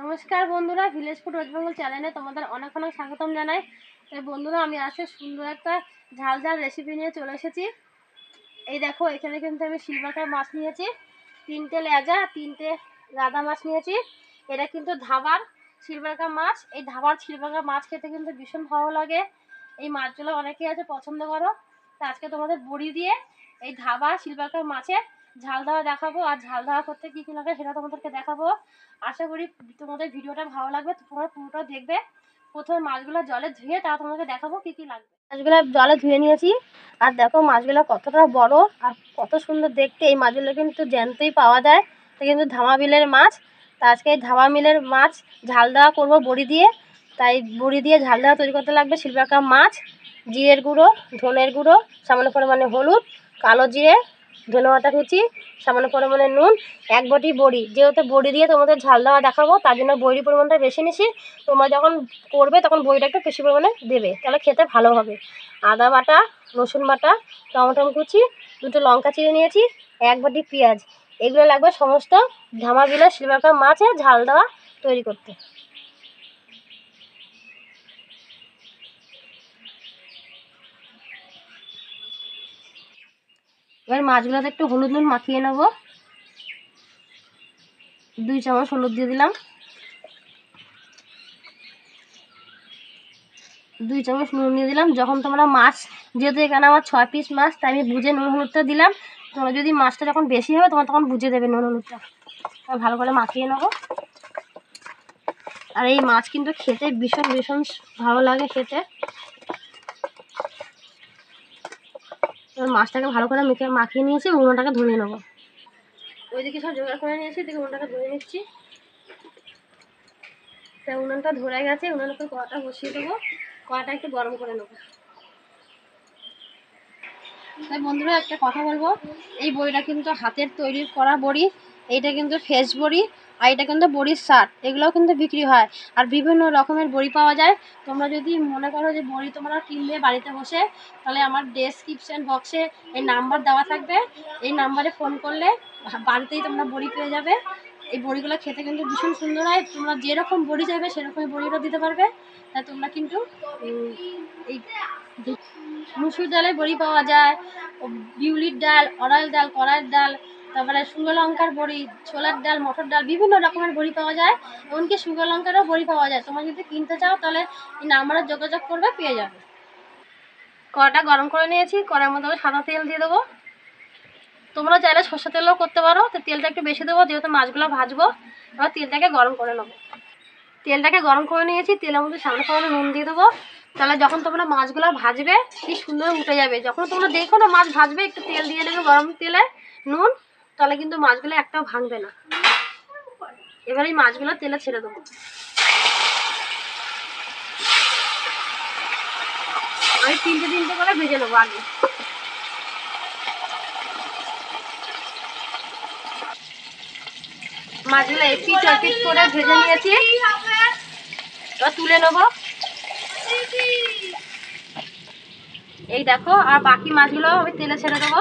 নমস্কার বন্ধুরা, village food waste Bengal চ্যানেলে তোমাদের অনেক অনেক স্বাগতম জানাই। তাই বন্ধুরা, আমি আজকে সুন্দর একটা ঝাল ঝাল রেসিপি নিয়ে চলে এসেছি। এই দেখো, এখানে কিন্তু আমি সিলভার মাছ নিয়েছি, 3টে লেজা, 3টে রাধা মাছ নিয়েছি। এটা কিন্তু ধাবার সিলভার মাছ। এই ধাবার সিলভার মাছ খেতে কিন্তু ভীষণ ভালো লাগে। এই মাছগুলো অনেকেই আছে পছন্দ করো। তো আজকে তোমাদের বড়ি দিয়ে এই ধাবা সিলভার মাছের ঝাল দেওয়া দেখাবো, আর ঝাল দেওয়া করতে কী কী লাগে সেটা তোমাদেরকে দেখাবো। আশা করি তোমাদের ভিডিওটা ভালো লাগবে, তোমরা পুরোটা দেখবে। প্রথমে মাছগুলো জলে ধুয়ে তারা তোমাকে দেখাবো কী কী লাগবে। মাছগুলো জলে ধুয়ে নিয়েছি, আর দেখো মাছগুলো কতটা বড় আর কত সুন্দর দেখতে। এই মাছগুলো কিন্তু জ্যান্তই পাওয়া যায়, তো কিন্তু ধামা বিলের মাছ। তা আজকে এই ধামা মিলের মাছ ঝাল দেওয়া করবো বড়ি দিয়ে। তাই বড়ি দিয়ে ঝাল দেওয়া তৈরি করতে লাগবে সিলভার মাছ, জিরের গুঁড়ো, ধনের গুঁড়ো, সামান্য পরিমাণে হলুদ, কালো জিরে, ধনে পাতা কুচি, সামান্য পরিমাণে নুন, 1 বাটি বড়ি। যেহেতু বড়ি দিয়ে তোমাদের ঝাল দেওয়া দেখাবো, তার জন্য বড়ির পরিমাণটা বেশি নিছি। তোমরা যখন করবে তখন বড়িটা একটু বেশি পরিমাণে দেবে, তাহলে খেতে ভালো হবে। আদা বাটা, রসুন বাটা, টমেটো কুচি, 2টো লঙ্কা চিড়ে নিয়েছি, 1 বাটি পেঁয়াজ। এগুলো লাগবে সমস্ত ধামা বিলের সিলভার মাছে ঝাল দেওয়া তৈরি করতে। এবার মাছগুলোতে একটু হলুদ নুন মাখিয়ে নেব। 2 চামচ হলুদ দিয়ে দিলাম, 2 চামচ নুন দিয়ে দিলাম। যখন তোমরা মাছ, যেহেতু এখানে আমার 6 পিস মাছ, তাই আমি বুঝে নুন হলুদটা দিলাম। তোমরা যদি মাছটা যখন বেশি হবে তোমরা তখন বুঝে দেবে নুন হলুদটা। ভালো করে মাখিয়ে নেবো। আর এই মাছ কিন্তু খেতে ভীষণ ভীষণ ভালো লাগে খেতে। এবার মাছটাকে ভালো করে মাখিয়ে নিয়েছি, উনুনটাকে ধরিয়ে নেবো। ওইদিকে সব জোগাড় করে নিয়েছি, এদিকে উনুনটাকে ধরে নিচ্ছি। তা উনুনটা ধরে গেছে, উনুনের উপর কড়াটা বসিয়ে দেবো, কড়াটা একটু গরম করে নেবো। তাই বন্ধুরা, একটা কথা বলবো, এই বড়িটা কিন্তু হাতের তৈরি করা বড়ি। এইটা কিন্তু ফ্রেশ বড়ি, আর এটা কিন্তু বড়ির শাক, এগুলোও কিন্তু বিক্রি হয়। আর বিভিন্ন রকমের বড়ি পাওয়া যায়। তোমরা যদি মনে করো যে বড়ি তোমরা কিনবে বাড়িতে বসে, তাহলে আমার ডেসক্রিপশন বক্সে এই নাম্বার দেওয়া থাকবে। এই নাম্বারে ফোন করলে বাড়িতেই তোমরা বড়ি পেয়ে যাবে। এই বড়িগুলো খেতে কিন্তু ভীষণ সুন্দর হয়। তোমরা যেরকম বড়ি চাইবে সেরকমই বড়িটা দিতে পারবে। তাই তোমরা কিন্তু এই মুসুর ডালের বড়ি পাওয়া যায়, বিউলির ডাল, অড়াইল ডাল, কড়াইয়ের ডাল, তারপরে শুকনো লঙ্কার বড়ি, ছোলার ডাল, মটর ডাল, বিভিন্ন রকমের বড়ি পাওয়া যায়। এমনকি শুকনো লঙ্কারও বড়ি পাওয়া যায়। তোমরা যদি কিনতে চাও তাহলে এই নাম্বারে যোগাযোগ করবে, পেয়ে যাবে। কড়াটা গরম করে নিয়েছি, কড়ার মধ্যে আমি সাদা তেল দিয়ে দেবো। তোমরা চাইলে সর্ষে তেলও করতে পারো, তো তেলটা একটু বেশি দেবো যেহেতু মাছগুলো ভাজবো। এবার তেলটাকে গরম করে নেবো। তেলটাকে গরম করে নিয়েছি, তেলের মধ্যে সামান্য পরিমাণে নুন দিয়ে দেবো। তাহলে যখন তোমরা মাছগুলো ভাজবে কি সুন্দর উঠে যাবে। যখন তোমরা দেখো না মাছ ভাজবে, একটু তেল দিয়ে দেবে গরম তেলে, নুন, তাহলে কিন্তু মাছগুলো একটাও ভাঙবে না। এবার এই মাছগুলো তেলে ছেড়ে দেবো। আমি 3টে করে ভেজে নেবো আগে। মাছগুলো এপিট ওপিট করে ভেজে নিয়েছি, এবার তুলে নেবো। এই দেখো, আর বাকি মাছগুলো আমি তেলে ছেড়ে দেবো।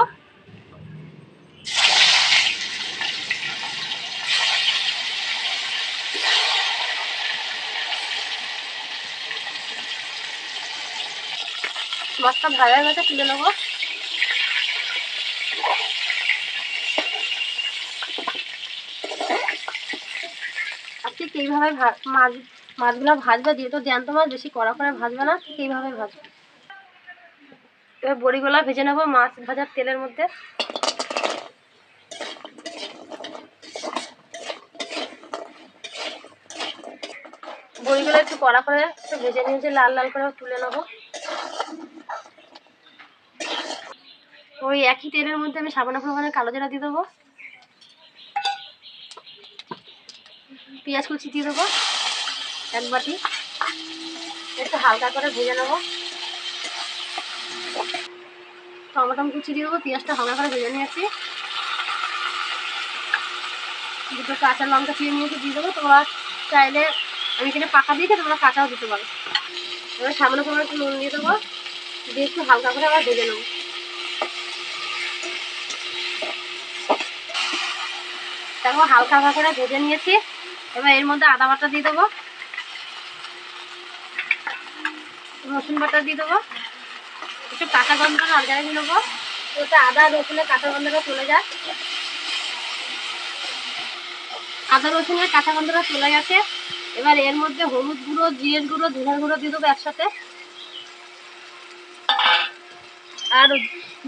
মাছটা ভাজা হয়ে গেছে, তুলে নেবো। আর ঠিক এইভাবে মাছগুলো ভাজবে, যেহেতু জ্যান্ত মাছ, বেশি কড়া করে ভাজবে না, ঠিক এইভাবে ভাজবে। এবার বড়িগুলো ভেজে নেবো মাছ ভাজার তেলের মধ্যে। বড়িগুলো একটু কড়া করে একটু ভেজে নিয়েছি, লাল লাল করে তুলে নেবো। ওই একই তেলের মধ্যে আমি সামান্য পরিমাণে কালো জিরা দিয়ে দেবো, পেঁয়াজ কুচি দিয়ে দেবো 1 বাটি, একটু হালকা করে ভেজে নেবো। টমেটো কুচি দিয়ে দেবো, পেঁয়াজটা হালকা করে ভেজে নিয়েছি। 2টো কাঁচা লঙ্কা চিড়ে নিয়েছি, দিয়ে দেবো। তোমরা চাইলে, আমি এখানে পাকা দিয়েছি, তোমরা কাঁচাও দিতে পারো। এবার সামান্য পরিমাণে একটু নুন দিয়ে দেবো, দিয়ে একটু হালকা করে আবার ভেজে নেবো। দেখো হালকা করে ভেজে নিয়েছি। এবার এর মধ্যে আদা বাটা দিয়ে দেবো, রসুন বাটা দিয়ে দেবো, একটু কাঁচা গন্ধটা নাড়াচাড়া দিয়ে দেবো, ওতে আদা রসুনের কাঁচা গন্ধটা চলে যায়। আদা রসুনের কাঁচা গন্ধটা চলে গেছে। এবার এর মধ্যে হলুদ গুঁড়ো, জিরের গুঁড়ো, ধনের গুঁড়ো দিয়ে দেবো একসাথে। আর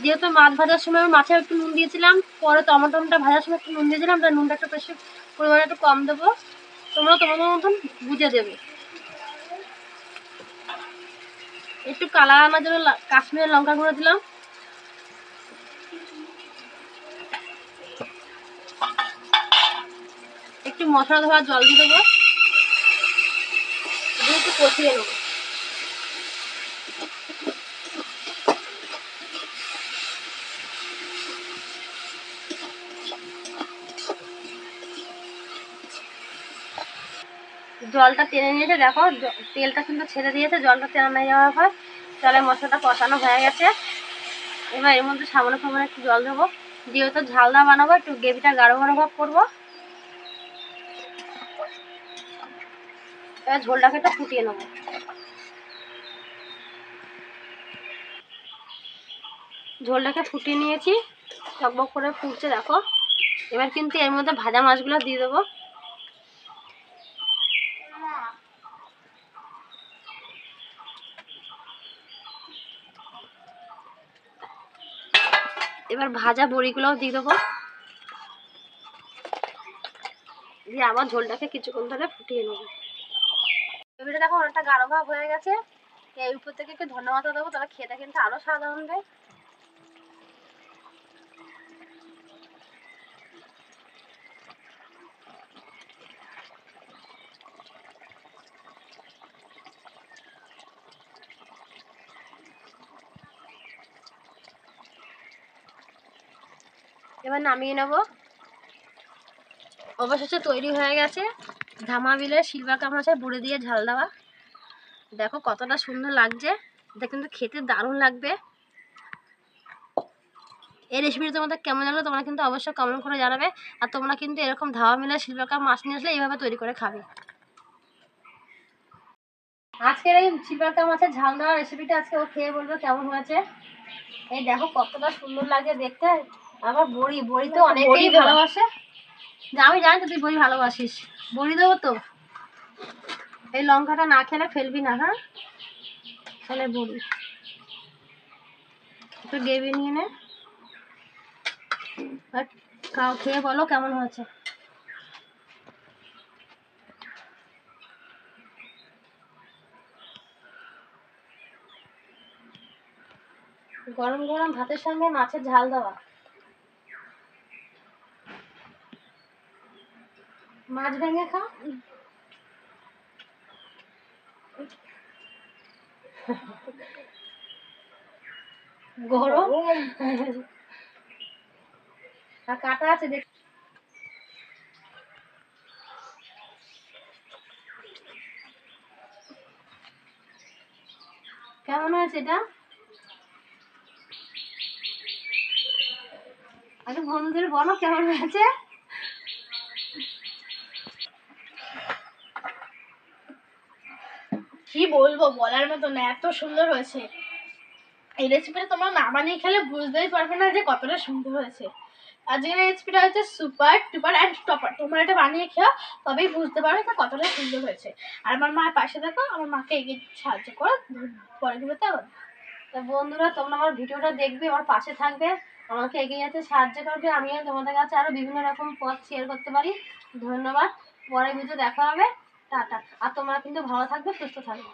যেহেতু মাছ ভাজার সময় আমি মাছে একটু নুন দিয়েছিলাম, পরে টমেটোটা ভাজার সময় একটু নুন দিয়েছিলাম, তাই নুনটা একটু বেশি পরিমাণে একটু কম দেবো। তোমরা তোমাদের মতন বুঝে দেবে। একটু কালার আনার জন্য কাশ্মীরের লঙ্কা গুঁড়ো দিলাম। একটু মশলা ধোয়ার জল দিয়ে দেবো, দিয়ে একটু কষিয়ে নেবো। জলটা টেনে নিয়েছে, দেখো তেলটা কিন্তু ছেড়ে দিয়েছে। জলটা টেনে নিয়ে যাওয়ার পর তাহলে মশলাটা কষানো হয়ে গেছে। এবার এর মধ্যে সামান্য সামান্য একটু জল দেবো, যেহেতু ঝালদা বানাবো একটু গ্রেভিটা গাঢ় গাঢ় ভাব করবো। এবার ঝোলটাকে একটু ফুটিয়ে নেবো। ঝোলটাকে ফুটিয়ে নিয়েছি, টকবক করে ফুটছে দেখো। এবার কিন্তু এর মধ্যে ভাজা মাছগুলো দিয়ে দেবো। এবার ভাজা বড়িগুলোও দিয়ে দেবো, দিয়ে আবার ঝোলটাকে কিছুক্ষণ ধরে ফুটিয়ে নেবো। গ্রেভিটা দেখো অনেকটা গাঢ় ভাব হয়ে গেছে। এই উপর থেকে একটু ধনে পাতা দেবো, তাহলে খেতে কিন্তু আরো স্বাদ হবে। এবার নামিয়ে নেব। অবশেষে তৈরি হয়ে গেছে ধামা বিলের শিলবাকা মাছের বড়ি দিয়ে ঝাল দেওয়া। দেখো কতটা সুন্দর লাগছে, এটা কিন্তু খেতে দারুণ লাগবে। এই রেসিপিটা তোমাদের কেমন লাগলো তোমরা কিন্তু অবশ্যই কমেন্ট করে জানাবে। আর তোমরা কিন্তু এরকম ধামা বিলের শিলবাকা মাছ নিয়ে আসলে এইভাবে তৈরি করে খাবে। আজকের এই শিলবাকা মাছের ঝাল দেওয়া রেসিপিটা আজকে ও খেয়ে বলবে কেমন হয়েছে। এই দেখো কতটা সুন্দর লাগে দেখতে। আবার বড়ি, বড়ি তো অনেকেই ভালোবাসে। আমি জানি তো তুই বড়ি ভালোবাসিস। বড়ি দেবো তো, এই লঙ্কাটা না খেলে ফেলবি না। হ্যাঁ, তাহলে বড়ি একটু গ্রেভি নিয়ে নে, খাও, খেয়ে বলো কেমন হয়েছে। গরম গরম ভাতের সঙ্গে মাছের ঝাল দেওয়া। মাছ ভেঙে খাও। গরম আর কাটা আছে দেখ। কেমন হয়েছে এটা? আগে বন্ধুদের বলো কেমন হয়েছে। কি বলবো, বলার মতো না, এত সুন্দর হয়েছে। এই রেসিপিটা তোমরা না বানিয়ে খেলে বুঝতেই পারবে না যে কতটা সুন্দর হয়েছে। আজকের রেসিপিটা হচ্ছে সুপার টুপার অ্যান্ড টপার। তোমরা এটা বানিয়ে খেও, তবেই বুঝতে পারবে যে কতটা সুন্দর হয়েছে। আর আমার মায়ের পাশে দেখো, আমার মাকে এগিয়ে সাহায্য করো। পরে ভিডিওতে আবার। তো বন্ধুরা তোমরা আমার ভিডিওটা দেখবে, আমার পাশে থাকবে, আমাকে এগিয়ে যেতে সাহায্য করবে, আমিও তোমাদের কাছে আরো বিভিন্ন রকম পথ শেয়ার করতে পারি। ধন্যবাদ। পরের ভিডিও দেখা হবে। টাটা। আর তোমরা কিন্তু ভালো থাকবে, সুস্থ থাকবে।